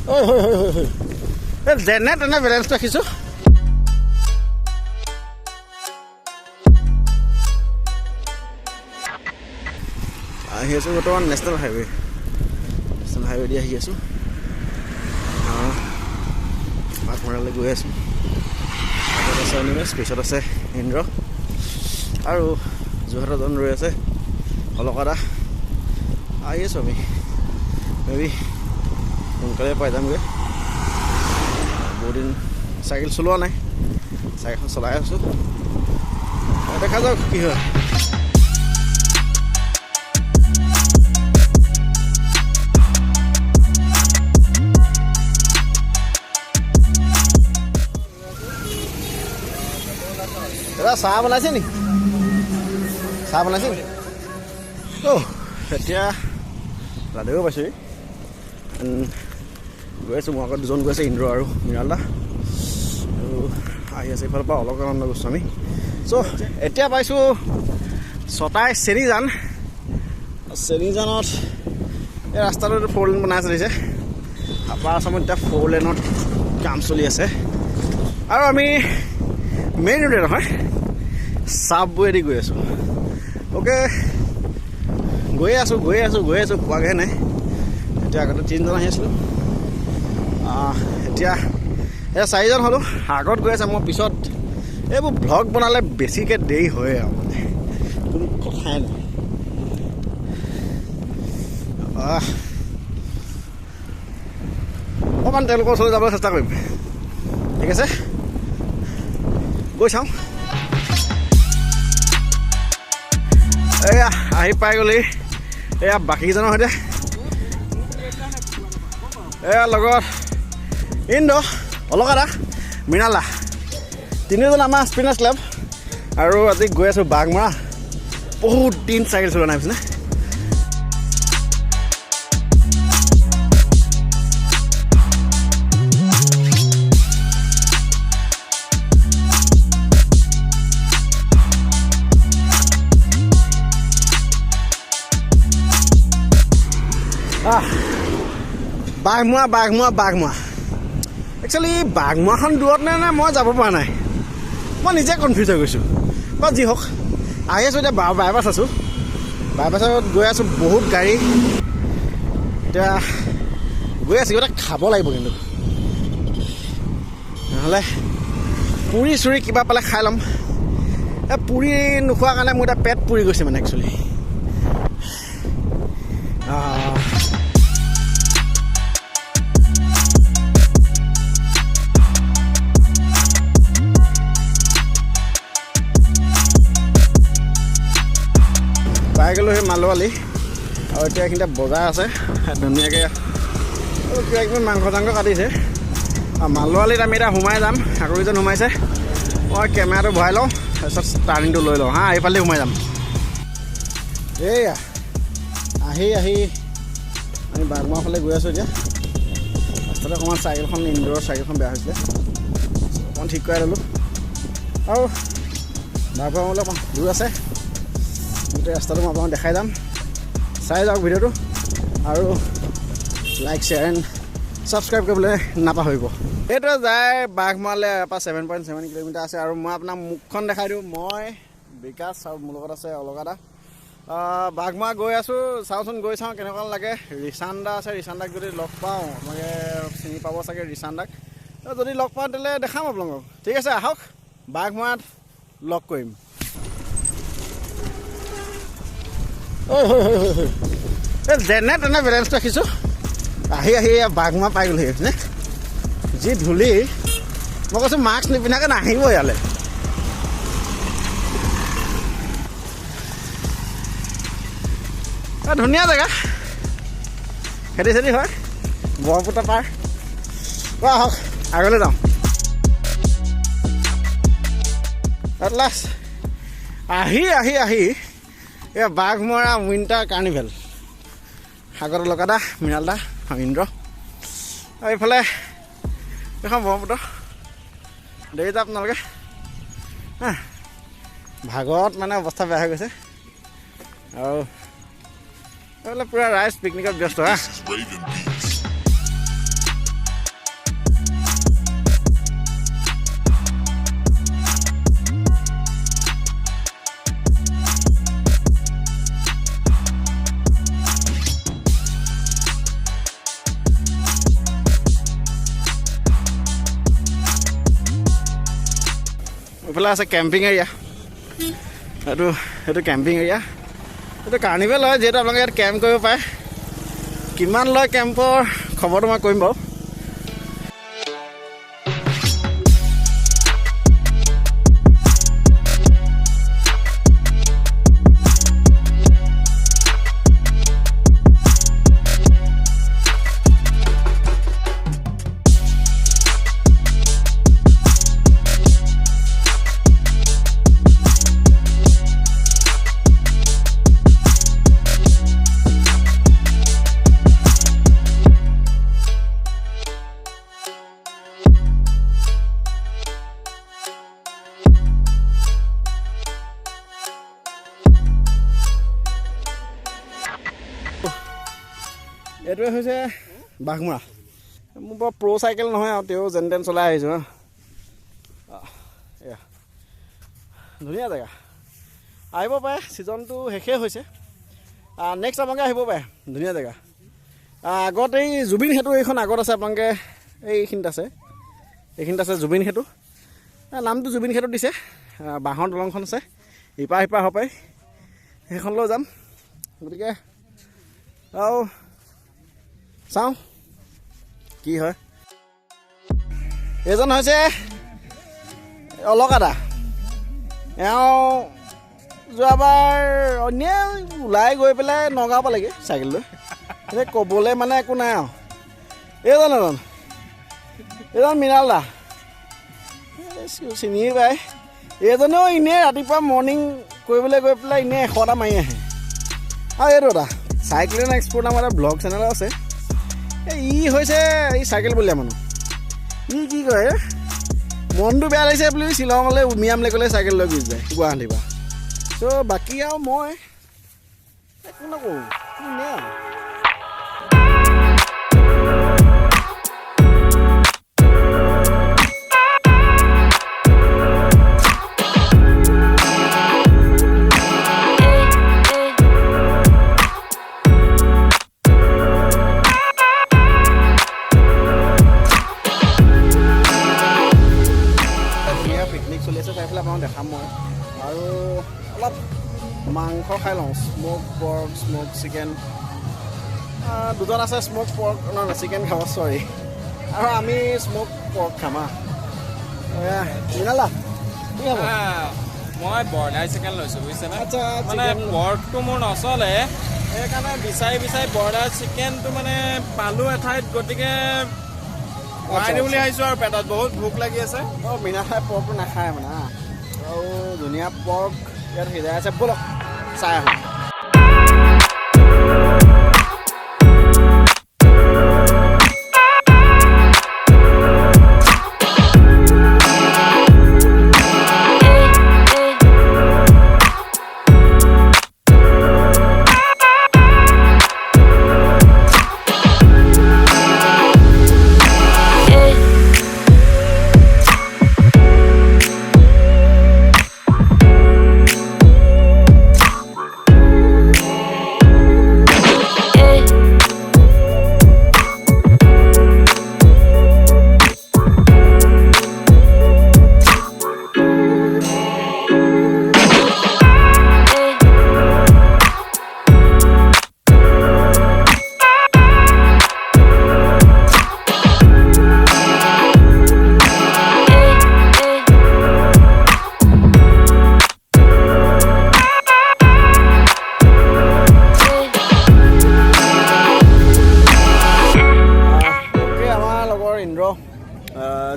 ঐ এই যেনে তেনে বেলেঞ্চ ৰাখিছোঁ। আহি আছোঁ বৰ্তমান নেশ্যনেল হাইৱে দি আহি আছোঁ। বাঘমৰালৈ গৈ আছোঁ। আগত আছে অনিমেষ, পিছত আছে ইন্দ্ৰ আৰু যোৰহাটৰ জন ৰৈ আছে অলকাদা। আহি আছোঁ আমি মেবি সোনকালে পাই যামগৈ। বহুদিন চাইকেল চলোৱা নাই, চাইকেলখন চলাই আছোঁ। দেখা যাওক কি হয়। দাদা চাহ বনাইছে নি? চাহ বনাইছে নি? এতিয়া ৰাতিও পাইছোঁ। গৈ আছোঁ মোৰ আগত দুজন গৈ আছে, ইন্দ্ৰ আৰু মৃণাল দা, আৰু আহি আছে এইফালৰ পৰা অলকানন্দ গোস্বামী। চ' এতিয়া পাইছোঁ 27 চেৰিজান। চেৰিজানত এই ৰাস্তাটোত 4 লেন বনাই চলিছে। আপাৰ আছামত এতিয়া 4 লেনত কাম চলি আছে। আৰু আমি মেইন ৰোডে নহয়, চাবৱেদি গৈ আছোঁ। অ'কে, গৈ আছোঁ পোৱাগৈহে নাই। এতিয়া আগতে 3জন আহি আছিলোঁ, এতিয়া 4জন হ'লোঁ। আগত গৈ আছে। মই পিছত এইবোৰ ভ্লগ বনালে বেছিকৈ দেৰি হয় আৰু মানে কোনো কথাই নাই। অকণমান তেওঁলোকৰ ওচৰলৈ যাবলৈ চেষ্টা কৰিম, ঠিক আছে? গৈ চাওঁ। এয়া আহি পাই গ'লি। এয়া বাকীকেইজনৰ সৈতে, এয়া লগত ইন্দ্ৰ, অলকাদা, মৃণাল দা, 3জন আমাৰ স্পিনাৰ্ছ ক্লাব। আৰু আজি গৈ আছোঁ বাঘমৰা। বহুত দিন চাইকেল চলোৱা নাই পিছে। বাঘমৰা একচুৱেলি বাঘমৰাখন দূৰত নে মই যাব পৰা নাই, মই নিজে কনফিউজ হৈ গৈছোঁ। বা যি হওক, আহি আছোঁ এতিয়া বাইপাছ আছোঁ। বাইপাছত গৈ আছোঁ, বহুত গাড়ী। এতিয়া গৈ আছোঁ, কিবা এটা খাব লাগিব কিন্তু, নহ'লে পুৰি চুৰি কিবা পালে খাই ল'ম। এই পুৰি নোখোৱাৰ কাৰণে মোৰ এতিয়া পেট পুৰি গৈছে মানে একচুৱেলি। পাই গ'লোঁ সেই মালোৱালি। আৰু এতিয়া এইখিনিতে বজাৰ আছে ধুনীয়াকৈ, কিবা কিবি মাংস চাংস কাটিছে। মালোৱালিত আমি এতিয়া সোমাই যাম। আকৌ কেইজন সোমাইছে। মই কেমেৰাটো ভৰাই লওঁ, তাৰপিছত টাৰ্ণিংটো লৈ লওঁ হা। এইফালে সোমাই যাম। এইয়া আহি আমি বাঘমৰা ফালে গৈ আছোঁ এতিয়া। ৰাস্তাতে অকণমান ইনডোৰৰ চাইকেলখন বেয়া হৈছিলে, অকণমান ঠিক কৰাই ল'লোঁ। আৰু বাঘমৰালৈ অকণ দূৰ আছে। গোটেই ৰাস্তাটো মই আপোনাক দেখাই যাম, চাই যাওক ভিডিঅ'টো। আৰু লাইক, শ্বেয়াৰ এণ্ড ছাবস্ক্ৰাইব কৰিবলৈ নাপাহৰিব। এইটোৱে যায় বাঘমৰালৈ, ইয়াৰপৰা 7.7 কিলোমিটাৰ আছে। আৰু মই আপোনাক মুখখন দেখাই দিওঁ। মই বিকাশ, আৰু মোৰ লগত আছে অলকাদা। বাঘমৰা গৈ আছোঁ। চাওঁচোন, গৈ চাওঁ কেনেকুৱা লাগে। ৰিচান দা আছে, ৰিচান দাক যদি লগ পাওঁ, আপোনালোকে চিনি পাব চাগে ৰিচান দাক। যদি লগ পাওঁ তেতিয়াহ'লে দেখাম আপোনালোকক, ঠিক আছে? আহক, বাঘমৰাত লগ কৰিম। এই যেনে তেনে বেলেঞ্চ ৰাখিছোঁ। আহি বাঘমৰা পাই গ'লহি নে? যি ধূলি, মই কৈছোঁ মাস্ক নিপিন্ধাকৈ নাহিব ইয়ালৈ। ধুনীয়া জেগা, খেতি চেতি হয়, ব্ৰহ্মপুত্ৰ পাৰ। আহক আগলৈ যাওঁ। এট লাষ্ট আহি এয়া বাঘমৰা উইণ্টাৰ কাৰ্নিভেল। আগত অলকাদা, মৃণাল দা, ইন্দ্ৰ, আৰু এইফালে এখন ব্ৰহ্মপুত্ৰ। দেৰি যাওক আপোনালোকে। ভাগত মানে অৱস্থা বেয়া হৈ গৈছে। আৰু এইফালে পূৰা ৰাইজ পিকনিকত ব্যস্ত হা। এইফালে আছে কেম্পিং এৰিয়া এইটো কেম্পিং এৰিয়া এইটো কাৰ্নিভেল হয় যিহেতু আপোনালোকে ইয়াত কেম্প কৰিব পাৰে কিমান লয় কেম্পৰ খবৰটো মই কৰিম বাৰু এইটোৱে হৈছে বাঘমৰা মোৰ বৰ প্ৰ' চাইকেল নহয় আৰু তেওঁ যেন তেন চলাই আহিছোঁ এয়া ধুনীয়া জেগা আহিব পাৰে ছিজনটো শেষেই হৈছে নেক্সট আপোনালোকে আহিব পাৰে ধুনীয়া জেগা আগত এই জুবিন সেতু এইখন আগত আছে আপোনালোকে এইখিনিত আছে জুবিন সেতু নামটো জুবিন সেতু দিছে বাঁহৰ দলংখন আছে ইপাৰ সিপাৰ হ'ব পাৰে সেইখনলৈ যাম গতিকে আৰু চাওঁ কি হয় এইজন হৈছে অলকা দা এওঁ যোৱাবাৰ অন্য ওলাই গৈ পেলাই নগাঁও পালেগৈ চাইকেল লৈ এতিয়া ক'বলৈ মানে একো নাই আৰু এইজন মৃণাল দা চিনিয়ে পায় এইজনেও এনেই ৰাতিপুৱা মৰ্ণিং কৰিবলৈ গৈ পেলাই এনেই 100টা মাৰি আহে আৰু এইটো এটা চাইক্লিং এক্সপৰ্ট নামৰ এটা ব্লগ চেনেল আছে ই হৈছে এই চাইকেল বুলিয়া মানুহ ই কি কয় মনটো বেয়া লাগিছে বুলি শ্বিলঙলৈ উমিয়ামলৈ গ'লে চাইকেল লৈ গুচি যায় গুৱাহাটীৰ পৰা চ' বাকী আৰু মই একো নকৰোঁ এনেই আৰু দেখাম মই আৰু অলপ মাংস খাই লওঁ স্ম'ক পৰ্ক স্ম'ক চিকেন দুজন আছে স্ম'ক পৰ্ক নহয় চিকেন খাব চৰি আৰু আমি স্ম'ক পৰ্ক খাম মৃণাল কি খাব মই বৰ্ডাৰ চিকেন লৈছোঁ বুজিছেনে আচ্ছা মানে পৰ্কটো মোৰ নচলে সেইকাৰণে বিচাৰি বৰ্ডাৰ চিকেনটো মানে পালোঁ এঠাইত গতিকে খাই দিওঁ বুলি আহিছোঁ আৰু পেটত বহুত ভোক লাগি আছে মৃণালে পৰ্কটো নাখায় মানে আৰু ধুনীয়া পৰ্ক ইয়াত সিজাই আছে ব'লক চাই আহোঁ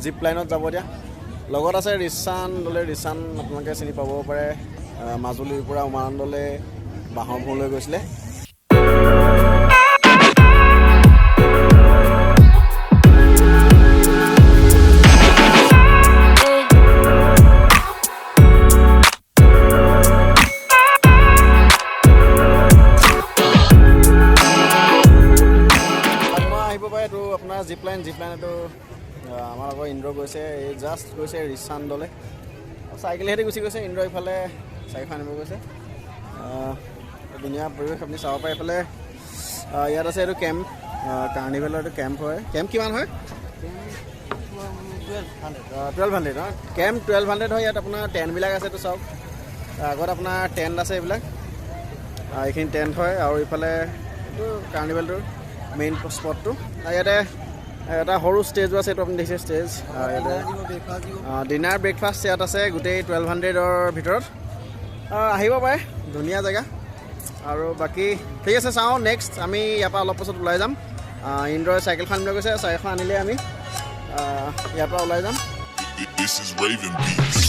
জিপ লাইনত যাব দিয়া লগত আছে ৰিচান আপোনালোকে চিনি পাব পাৰে মাজুলীৰ পৰা উমানন্দলৈ বাঁহৰ ভোৰলৈ গৈছিলে আহিব পাৰে এইটো আপোনাৰ জিপ লাইন এইটো আমাৰ আকৌ ইন্দ্ৰ গৈছে এই জাষ্ট গৈছে ৰিচান্দলৈ চাইকেলেহেঁতি গুচি গৈছে ইন্দ্ৰ ইফালে চাইকেল আনিব গৈছে ধুনীয়া পৰিৱেশ আপুনি চাব পাৰে এইফালে ইয়াত আছে এইটো কেম্প কাৰ্নিভেলৰ এইটো কেম্প হয় কেম্প কিমান হয় 1200 ন কেম্প 1200 হয় ইয়াত আপোনাৰ টেণ্টবিলাক আছে এইটো চাওক আগত আপোনাৰ টেণ্ট আছে এইবিলাক এইখিনি টেণ্ট হয় আৰু ইফালে এইটো কাৰ্নিভেলটোৰ মেইন স্পটটো ইয়াতে এটা সৰু ষ্টেজো আছে এইটো আপুনি দেখিছে ষ্টেজ ডিনাৰ ব্ৰেকফাষ্ট ইয়াত আছে গোটেই 1200ৰ ভিতৰত আহিব পাৰে ধুনীয়া জেগা আৰু বাকী ঠিক আছে চাওঁ নেক্সট আমি ইয়াৰ পৰা অলপ পাছত ওলাই যাম ইন্দ্ৰই চাইকেলখন লৈ গৈছে চাইকেলখন আনিলে আমি ইয়াৰ পৰা ওলাই যাম This is Raven Beats.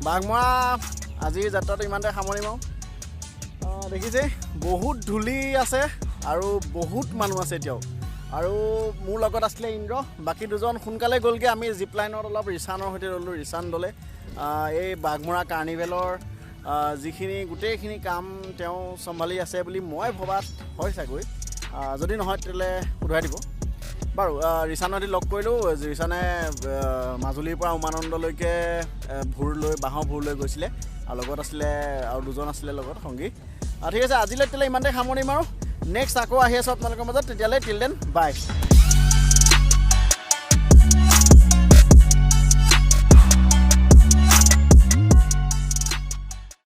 Baghmara আজিৰ যাত্ৰাটো ইমানতে সামৰি মাৰোঁ দেখিছে বহুত ধূলি আছে আৰু বহুত মানুহ আছে এতিয়াও আৰু মোৰ লগত আছিলে ইন্দ্ৰ বাকী দুজন সোনকালে গ'লগৈ আমি জিপ লাইনত অলপ ৰিচানৰ সৈতে ৰ'লোঁ ৰিচান দলে এই বাঘমৰা কাৰ্নিভেলৰ যিখিনি গোটেইখিনি কাম তেওঁ চম্ভালি আছে বুলি মই ভবাত হয় চাগৈ যদি নহয় তেতিয়াহ'লে শুধৰাই দিব বাৰু ৰিচানহঁতি লগ কৰিলোঁ ৰিচানে মাজুলীৰ পৰা উমানন্দলৈকে বাঁহৰ ভূৰ লৈ গৈছিলে আৰু লগত আছিলে আৰু দুজন আছিলে লগত সংগী ঠিক আছে আজিলৈ তেতিয়াহ'লে ইমানতে সামৰণি মাৰোঁ নেক্সট আকৌ আহি আছোঁ আপোনালোকৰ মাজত তেতিয়ালৈ টিল দেন বাই